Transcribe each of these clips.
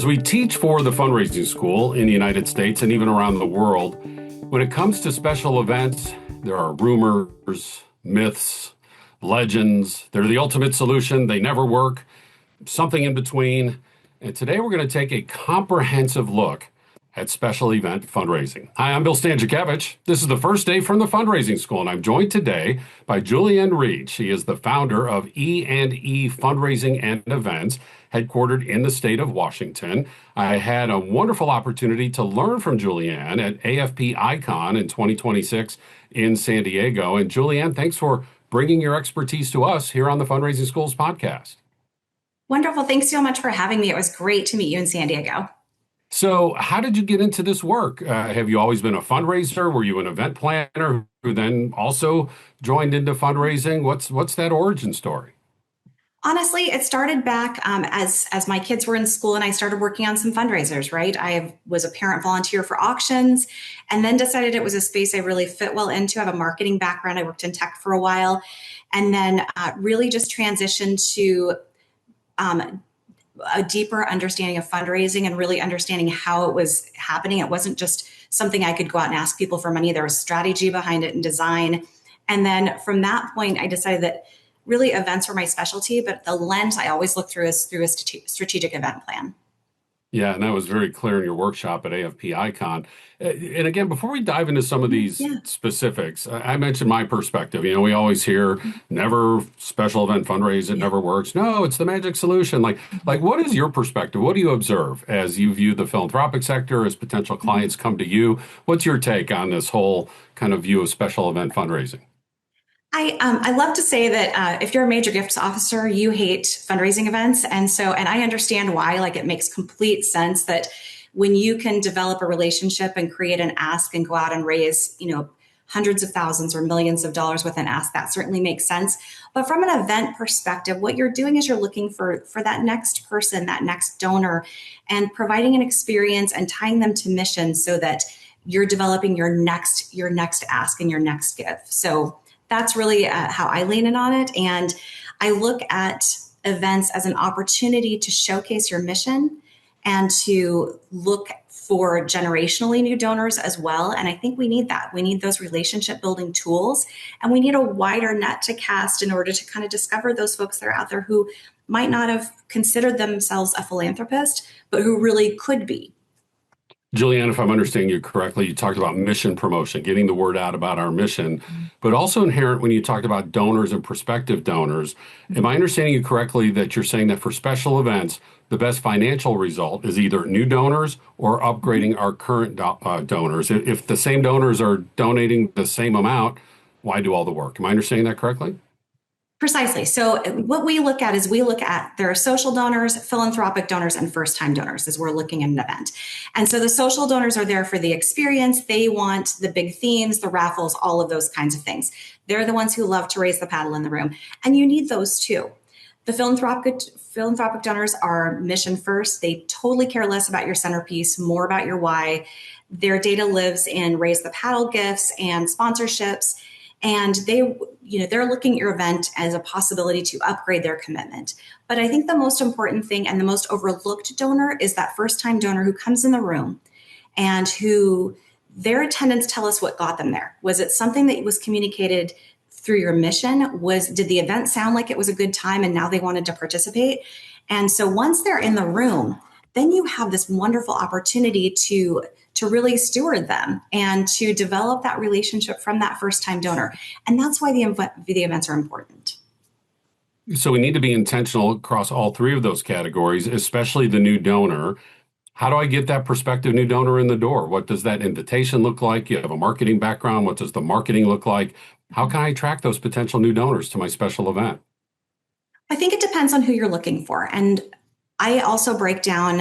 As we teach for the fundraising school in the United States and even around the world, when it comes to special events, there are rumors, myths, legends. They're the ultimate solution. They never work. Something in between. And today we're going to take a comprehensive look at special event fundraising. Hi, I'm Bill Stanczykiewicz. This is the first day from the fundraising school, and I'm joined today by Julianne Read. She is the founder of E&E Fundraising and Events, headquartered in the state of Washington. I had a wonderful opportunity to learn from Julianne at AFP Icon in 2026 in San Diego. And Julianne, thanks for bringing your expertise to us here on the Fundraising Schools podcast. Wonderful. Thanks so much for having me. It was great to meet you in San Diego. So how did you get into this work? Have you always been a fundraiser? Were you an event planner who then also joined into fundraising? What's that origin story? Honestly, it started back as my kids were in school and I started working on some fundraisers, right? I was a parent volunteer for auctions and then decided it was a space I really fit well into. I have a marketing background. I worked in tech for a while and then really just transitioned to a deeper understanding of fundraising and really understanding how it was happening. It wasn't just something I could go out and ask people for money. There was strategy behind it and design. And then from that point, I decided that really events were my specialty, but the lens I always look through is through a strategic event plan. Yeah, and that was very clear in your workshop at AFP Icon. And again, before we dive into some of these specifics, I mentioned my perspective. You know, we always hear never special event fundraise, it never works. No, it's the magic solution. Like what is your perspective? What do you observe as you view the philanthropic sector, as potential clients come to you? What's your take on this whole kind of view of special event fundraising? I love to say that if you're a major gifts officer, you hate fundraising events. And I understand why. Like, it makes complete sense that when you can develop a relationship and create an ask and go out and raise, hundreds of thousands or millions of dollars with an ask, that certainly makes sense. But from an event perspective, what you're doing is you're looking for that next person, that next donor, and providing an experience and tying them to mission so that you're developing your next ask and your next gift. So that's really how I lean in on it. And I look at events as an opportunity to showcase your mission and to look for generationally new donors as well. And I think we need that. We need those relationship building tools, and we need a wider net to cast in order to kind of discover those folks that are out there who might not have considered themselves a philanthropist, but who really could be. Julianne, if I'm understanding you correctly, you talked about mission promotion, getting the word out about our mission, but also inherent when you talked about donors and prospective donors. Am I understanding you correctly that you're saying that for special events, the best financial result is either new donors or upgrading our current donors? If the same donors are donating the same amount, why do all the work? Am I understanding that correctly? Precisely. So what we look at is there are social donors, philanthropic donors, and first-time donors as we're looking at an event. And so the social donors are there for the experience. They want the big themes, the raffles, all of those kinds of things. They're the ones who love to raise the paddle in the room. And you need those too. The philanthropic donors are mission first. They totally care less about your centerpiece, more about your why. Their data lives in raise the paddle gifts and sponsorships. And they're looking at your event as a possibility to upgrade their commitment. But I think the most important thing and the most overlooked donor is that first-time donor who comes in the room and who their attendants tell us what got them there. Was it something that was communicated through your mission? Did the event sound like it was a good time and now they wanted to participate? And so once they're in the room, then you have this wonderful opportunity to really steward them and to develop that relationship from that first-time donor. And that's why the events are important. So we need to be intentional across all three of those categories, especially the new donor. How do I get that prospective new donor in the door? What does that invitation look like? You have a marketing background. What does the marketing look like? How can I attract those potential new donors to my special event? I think it depends on who you're looking for. And I also break down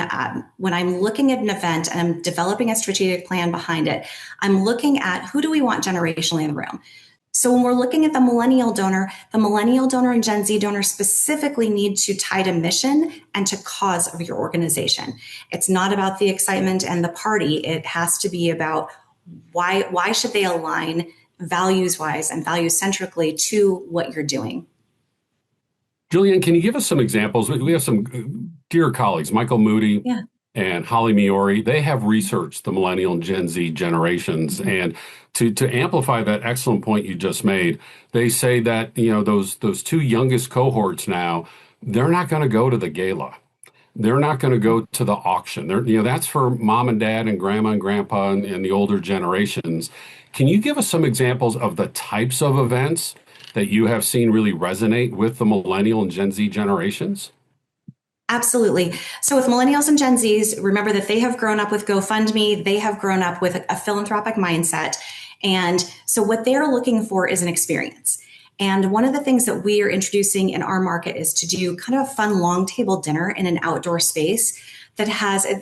when I'm looking at an event and I'm developing a strategic plan behind it, I'm looking at who do we want generationally in the room. So when we're looking at the millennial donor and Gen Z donor specifically need to tie to mission and to cause of your organization. It's not about the excitement and the party. It has to be about why should they align values-wise and value-centrically to what you're doing. Julianne, can you give us some examples? We have some dear colleagues, Michael Moody, and Holly Miori, they have researched the millennial and Gen Z generations. And to amplify that excellent point you just made, they say that, those two youngest cohorts now, they're not going to go to the gala. They're not going to go to the auction. That's for mom and dad and grandma and grandpa and the older generations. Can you give us some examples of the types of events that you have seen really resonate with the millennial and Gen Z generations? Absolutely. So with millennials and Gen Zs, remember that they have grown up with GoFundMe. They have grown up with a philanthropic mindset. And so what they're looking for is an experience. And one of the things that we are introducing in our market is to do kind of a fun long table dinner in an outdoor space that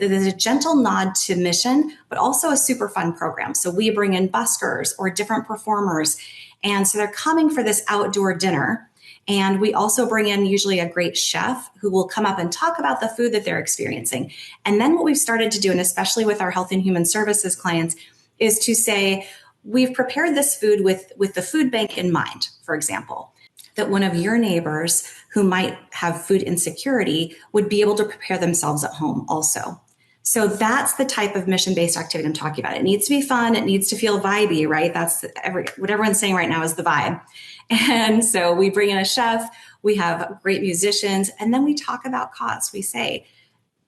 is a gentle nod to mission, but also a super fun program. So we bring in buskers or different performers. And so they're coming for this outdoor dinner. And we also bring in usually a great chef who will come up and talk about the food that they're experiencing. And then what we've started to do, and especially with our health and human services clients, is to say, we've prepared this food with the food bank in mind, for example, that one of your neighbors who might have food insecurity would be able to prepare themselves at home also. So that's the type of mission-based activity I'm talking about. It needs to be fun. It needs to feel vibey, right? That's what everyone's saying right now is the vibe. And so we bring in a chef, we have great musicians, and then we talk about costs. We say,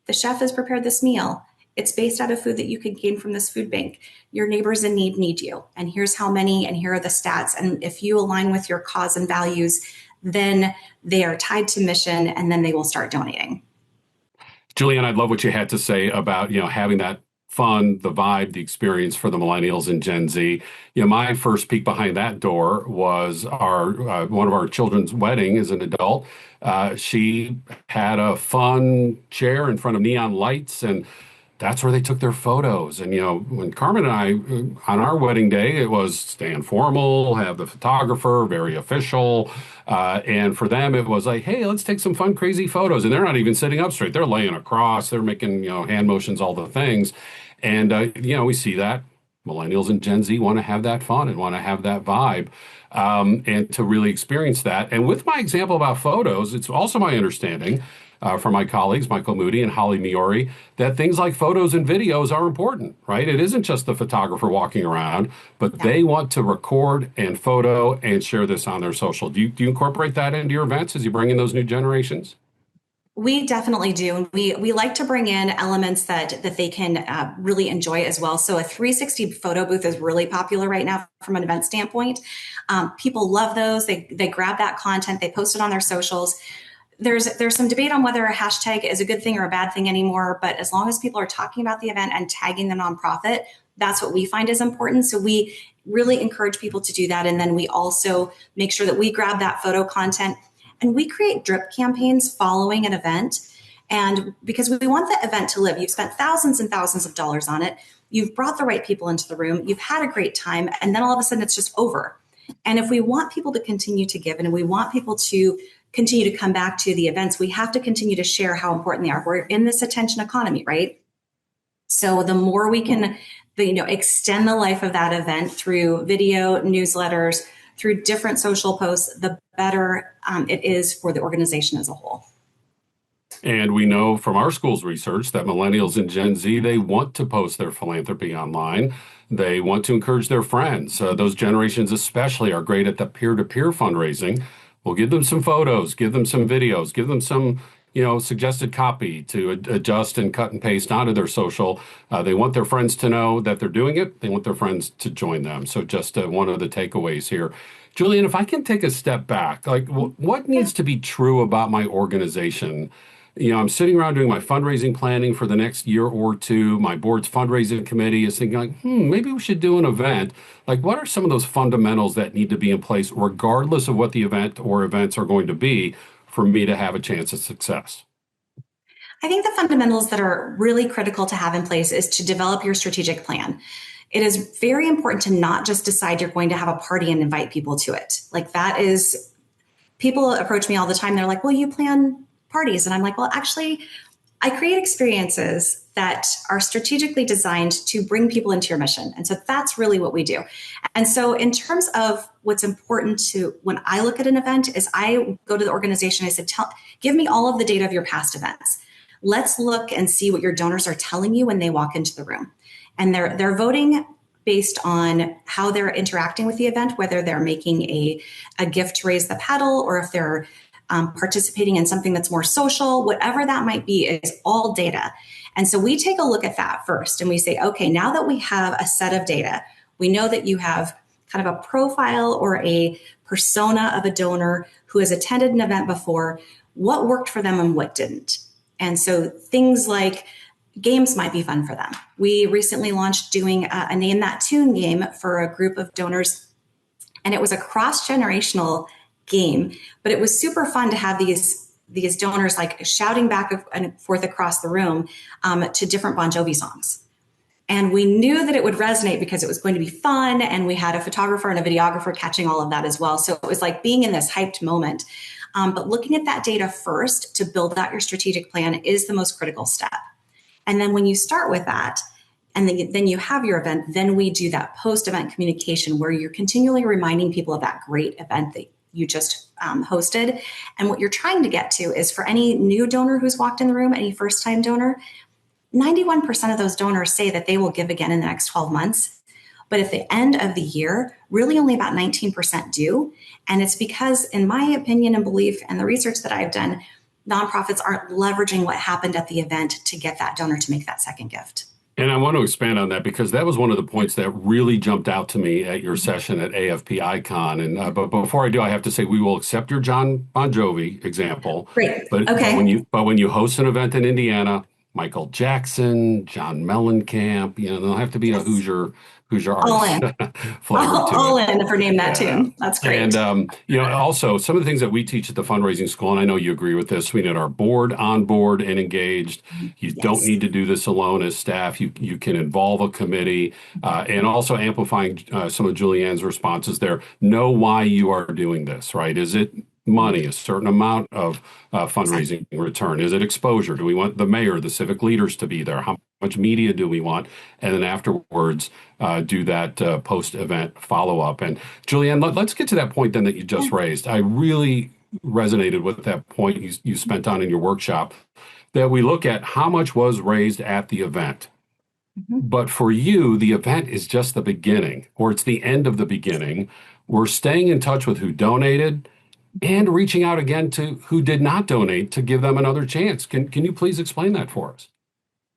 the chef has prepared this meal. It's based out of food that you can gain from this food bank. Your neighbors in need you. And here's how many, and here are the stats. And if you align with your cause and values, then they are tied to mission, and then they will start donating. Julianne, I love what you had to say about, having that fun, the vibe, the experience for the millennials and Gen Z. My first peek behind that door was our one of our children's wedding as an adult. She had a fun chair in front of neon lights, and that's where they took their photos. And, when Carmen and I, on our wedding day, it was stand formal, have the photographer, very official. And for them, it was like, hey, let's take some fun, crazy photos. And they're not even sitting up straight. They're laying across. They're making, hand motions, all the things. And, we see that millennials and Gen Z want to have that fun and want to have that vibe. And to really experience that. And with my example about photos, it's also my understanding from my colleagues, Michael Moody and Holly Miori, that things like photos and videos are important, right? It isn't just the photographer walking around, but they want to record and photo and share this on their social. Do you incorporate that into your events as you bring in those new generations? We definitely do. And we like to bring in elements that they can really enjoy as well. So a 360 photo booth is really popular right now from an event standpoint. People love those. They grab that content, they post it on their socials. There's some debate on whether a hashtag is a good thing or a bad thing anymore, but as long as people are talking about the event and tagging the nonprofit, that's what we find is important. So we really encourage people to do that. And then we also make sure that we grab that photo content and we create drip campaigns following an event. And because we want the event to live, you've spent thousands and thousands of dollars on it. You've brought the right people into the room. You've had a great time. And then all of a sudden it's just over. And if we want people to continue to give and we want people to continue to come back to the events, we have to continue to share how important they are. We're in this attention economy, right? So the more we can, extend the life of that event through video, newsletters, through different social posts, the better it is for the organization as a whole. And we know from our school's research that millennials and Gen Z, they want to post their philanthropy online. They want to encourage their friends. Those generations especially are great at the peer-to-peer fundraising. We'll give them some photos, give them some videos, give them some, suggested copy to adjust and cut and paste onto their social. They want their friends to know that they're doing it. They want their friends to join them. So just one of the takeaways here. Julianne, if I can take a step back, like what needs to be true about my organization? I'm sitting around doing my fundraising planning for the next year or two. My board's fundraising committee is thinking like, maybe we should do an event. Like, what are some of those fundamentals that need to be in place, regardless of what the event or events are going to be, for me to have a chance at success? I think the fundamentals that are really critical to have in place is to develop your strategic plan. It is very important to not just decide you're going to have a party and invite people to it. People approach me all the time. They're like, well, you plan parties. And I'm like, well, actually, I create experiences that are strategically designed to bring people into your mission. And so that's really what we do. And so in terms of what's important to when I look at an event is I go to the organization, I said, give me all of the data of your past events. let's look and see what your donors are telling you when they walk into the room. And they're voting based on how they're interacting with the event, whether they're making a gift to raise the pedal, or if they're participating in something that's more social. Whatever that might be is all data. And so we take a look at that first and we say, okay, now that we have a set of data, we know that you have kind of a profile or a persona of a donor who has attended an event before, what worked for them and what didn't. And so things like games might be fun for them. We recently launched doing a Name That Tune game for a group of donors, and it was a cross-generational game, but it was super fun to have these donors like shouting back and forth across the room to different Bon Jovi songs. And we knew that it would resonate because it was going to be fun, and we had a photographer and a videographer catching all of that as well. So it was like being in this hyped moment. But looking at that data first to build out your strategic plan is the most critical step. And then when you start with that, and then you have your event, then we do that post-event communication where you're continually reminding people of that great event that you just hosted. And what you're trying to get to is for any new donor who's walked in the room, any first-time donor, 91% of those donors say that they will give again in the next 12 months. But at the end of the year, really only about 19% do. And it's because, in my opinion and belief and the research that I've done, nonprofits aren't leveraging what happened at the event to get that donor to make that second gift. And I want to expand on that because that was one of the points that really jumped out to me at your session at AFP Icon. And but before I do, I have to say we will accept your John Bon Jovi example. Great. But, okay. but when you host an event in Indiana, Michael Jackson, John Mellencamp, there'll have to be a Hoosier artist flavor to all it. in for Name That Tune. That's great. And also some of the things that we teach at the fundraising school, and I know you agree with this, we need our board on board and engaged. You don't need to do this alone as staff. You can involve a committee, and also amplifying some of Julianne's responses there. Know why you are doing this, right? Is it money, a certain amount of fundraising return? Is it exposure? Do we want the mayor, the civic leaders to be there? How much media do we want? And then afterwards, do that post-event follow-up. And Julianne, let's get to that point then that you just raised. I really resonated with that point you spent on in your workshop, that we look at how much was raised at the event. But for you, the event is just the beginning, or it's the end of the beginning. We're staying in touch with who donated, and reaching out again to who did not donate to give them another chance. Can you please explain that for us?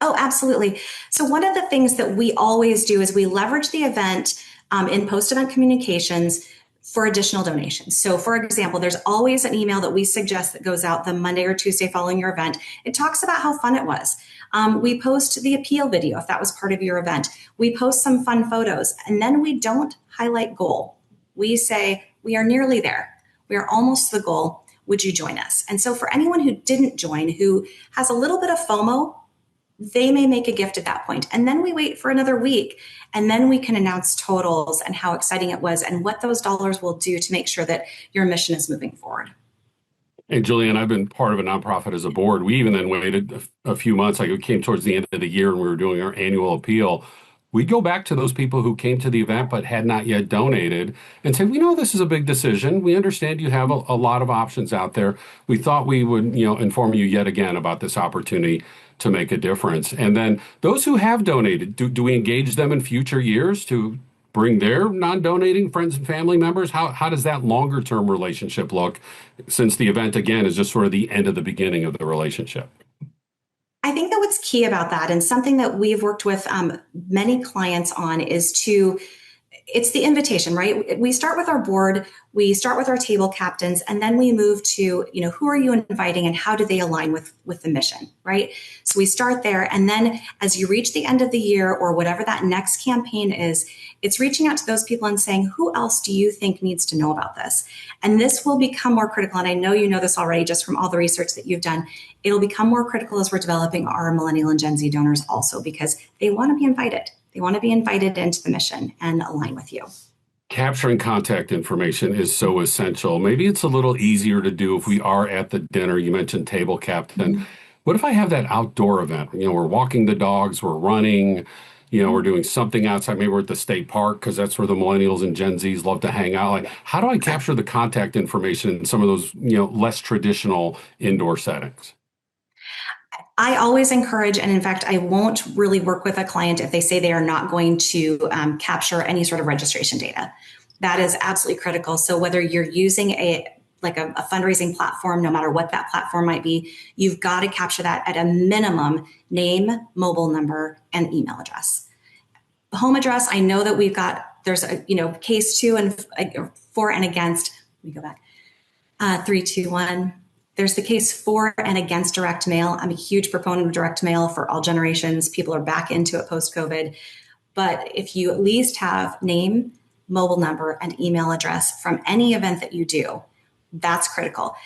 Oh, absolutely. So one of the things that we always do is we leverage the event in post-event communications for additional donations. So for example, there's always an email that we suggest that goes out the Monday or Tuesday following your event. It talks about how fun it was. We post the appeal video if that was part of your event. We post some fun photos, and then we don't highlight goal. We say, we are nearly there. We are almost to the goal. Would you join us? And so for anyone who didn't join, who has a little bit of FOMO, they may make a gift at that point. And then we wait for another week, and then we can announce totals and how exciting it was and what those dollars will do to make sure that your mission is moving forward. And Julianne, I've been part of a nonprofit as a board. We even then waited a few months, like it came towards the end of the year and we were doing our annual appeal. We'd go back to those people who came to the event but had not yet donated and say, we know this is a big decision. We understand you have a lot of options out there. We thought we would, inform you yet again about this opportunity to make a difference. And then those who have donated, do we engage them in future years to bring their non-donating friends and family members? How does that longer term relationship look, since the event, again, is just sort of the end of the beginning of the relationship? I think that what's key about that, and something that we've worked with many clients on, it's the invitation, right? We start with our board, we start with our table captains, and then we move to, who are you inviting and how do they align with the mission, right? So we start there. And then as you reach the end of the year or whatever that next campaign is, it's reaching out to those people and saying, who else do you think needs to know about this? And this will become more critical. And I know you know this already just from all the research that you've done. It'll become more critical as we're developing our Millennial and Gen Z donors also, because they want to be invited. They want to be invited into the mission and align with you. Capturing contact information is so essential. Maybe it's a little easier to do if we are at the dinner. You mentioned table captain. Mm-hmm. What if I have that outdoor event? We're walking the dogs, we're running, we're doing something outside. Maybe we're at the state park because that's where the Millennials and Gen Zs love to hang out. Like, how do I capture the contact information in some of those, less traditional indoor settings? I always encourage, and in fact, I won't really work with a client if they say they are not going to capture any sort of registration data. That is absolutely critical. So whether you're using a fundraising platform, no matter what that platform might be, you've got to capture that at a minimum: name, mobile number, and email address. Home address, I know that there's a, case 2 and 4 and against. Let me go back. 3, 2, 1. There's the case for and against direct mail. I'm a huge proponent of direct mail for all generations. People are back into it post-COVID. But if you at least have name, mobile number, and email address from any event that you do, that's critical.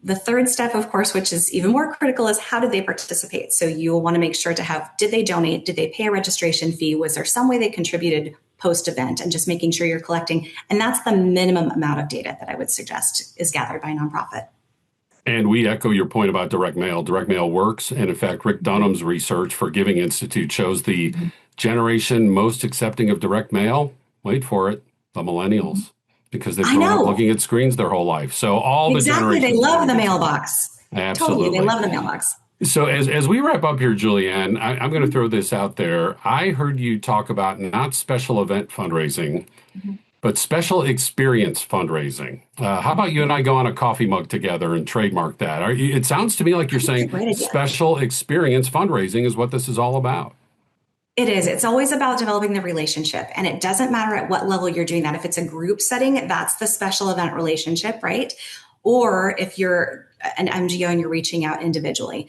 The third step, of course, which is even more critical, is how did they participate? So you will want to make sure to have, did they donate? Did they pay a registration fee? Was there some way they contributed post-event? And just making sure you're collecting. And that's the minimum amount of data that I would suggest is gathered by a nonprofit. And we echo your point about direct mail. Direct mail works. And in fact, Rick Dunham's research for Giving Institute shows the generation most accepting of direct mail, wait for it, the millennials, because they've grown up looking at screens their whole life. So all the generations. They love the mailbox. Absolutely. Totally. They love the mailbox. So as we wrap up here, Julianne, I'm going to throw this out there. I heard you talk about not special event fundraising, but special experience fundraising. How about you and I go on a coffee mug together and trademark that? It sounds to me like you're saying special experience fundraising is what this is all about. It is. It's always about developing the relationship. And it doesn't matter at what level you're doing that. If it's a group setting, that's the special event relationship, right? Or if you're an MGO and you're reaching out individually,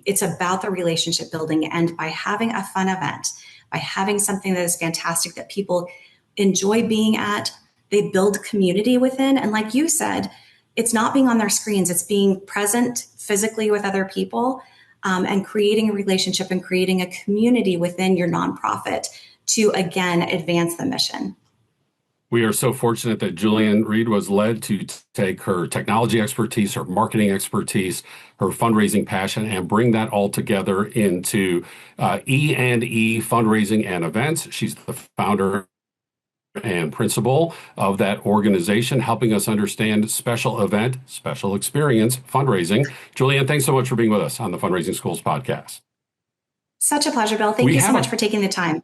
it's about the relationship building. And by having a fun event, by having something that is fantastic that people enjoy being at, they build community within. And like you said, it's not being on their screens, it's being present physically with other people, and creating a relationship and creating a community within your nonprofit to, again, advance the mission. We are so fortunate that Julianne Read was led to take her technology expertise, her marketing expertise, her fundraising passion, and bring that all together into E&E Fundraising and Events. She's the founder and principal of that organization, helping us understand special event, special experience fundraising. Julianne, thanks so much for being with us on the Fundraising Schools podcast. Such a pleasure, Bill. Thank you so much for taking the time.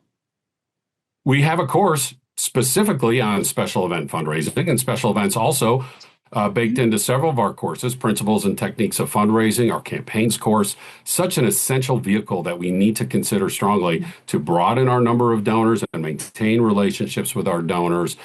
We have a course specifically on special event fundraising, and special events also baked into several of our courses: Principles and Techniques of Fundraising, our campaigns course, such an essential vehicle that we need to consider strongly to broaden our number of donors and maintain relationships with our donors.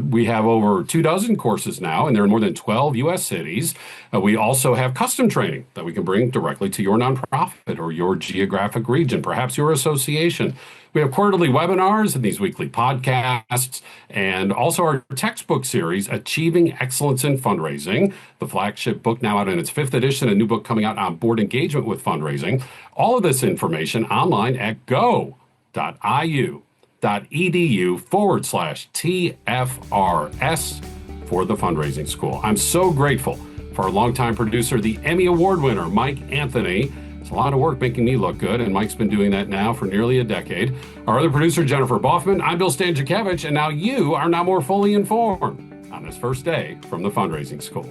We have over 24 courses now, and they're in more than 12 U.S. cities. We also have custom training that we can bring directly to your nonprofit or your geographic region, perhaps your association. We have quarterly webinars and these weekly podcasts, and also our textbook series, Achieving Excellence in Fundraising, the flagship book now out in its 5th edition, a new book coming out on board engagement with fundraising. All of this information online at go.iu.edu/TFRS for the Fundraising School. I'm so grateful for our longtime producer, the Emmy Award winner, Mike Anthony. It's a lot of work making me look good, and Mike's been doing that now for nearly a decade. Our other producer, Jennifer Boffman. I'm Bill Stanczykiewicz, and now you are now more fully informed on this first day from the Fundraising School.